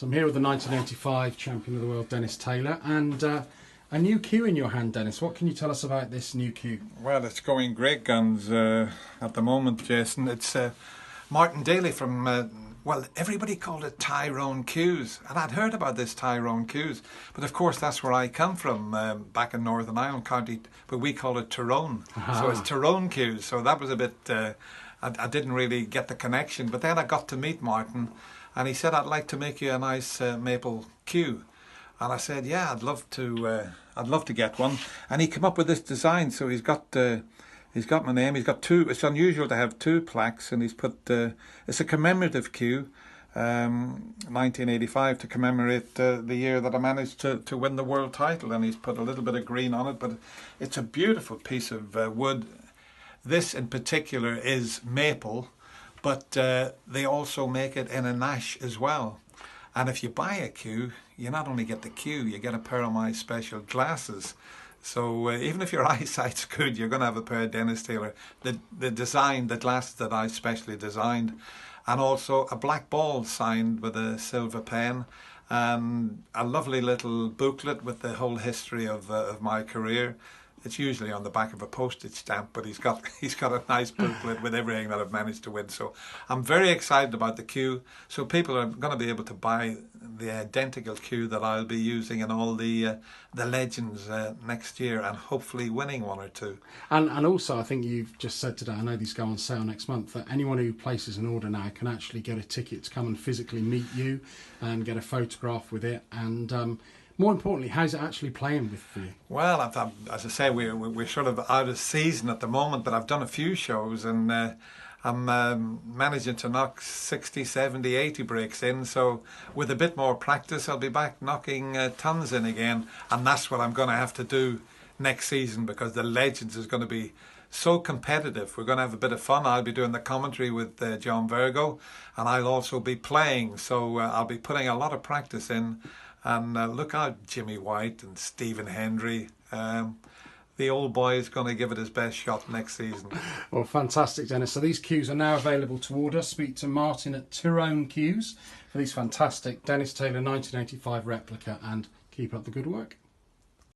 So I'm here with the 1985 champion of the world, Dennis Taylor, and a new cue in your hand, Dennis. What can you tell us about this new cue? Well, it's going great guns at the moment, Jason. It's Martin Daly from, well, everybody called it Tyrone Cues. And I'd heard about this Tyrone Cues. But of course, that's where I come from, back in Northern Ireland County. But we call it Tyrone. So it's Tyrone Cues. So that was a bit, I didn't really get the connection. But then I got to meet Martin. And he said, I'd like to make you a nice maple cue. And I said, yeah, I'd love to get one. And he came up with this design. So he's got my name. He's got two. It's unusual to have two plaques, and he's put. It's a commemorative cue, 1985, to commemorate the year that I managed to win the world title. And he's put a little bit of green on it, but it's a beautiful piece of wood. This in particular is maple, but they also make it in an ash as well. And if you buy a cue, you not only get the cue, you get a pair of my special glasses. So even if your eyesight's good, you're going to have a pair of Dennis Taylor. The design, the glasses that I specially designed, and also a black ball signed with a silver pen, and a lovely little booklet with the whole history of my career. It's usually on the back of a postage stamp, but he's got a nice booklet with everything that I've managed to win. So I'm very excited about the cue. So people are going to be able to buy the identical cue that I'll be using in all the legends next year, and hopefully winning one or two. And also, I think you've just said today, I know these go on sale next month, that anyone who places an order now can actually get a ticket to come and physically meet you and get a photograph with it. And more importantly, how's it actually playing with you? Well, as I say, we're sort of out of season at the moment, but I've done a few shows, and I'm managing to knock 60, 70, 80 breaks in. So with a bit more practice, I'll be back knocking tons in again. And that's what I'm going to have to do next season, because the Legends is going to be so competitive. We're going to have a bit of fun. I'll be doing the commentary with John Virgo, and I'll also be playing. So I'll be putting a lot of practice in. And look out, Jimmy White and Stephen Hendry. The old boy is going to give it his best shot next season. Well, fantastic, Dennis. So these cues are now available to order. Speak to Martin at Tyrone Cues for these fantastic Dennis Taylor 1985 replica, and keep up the good work.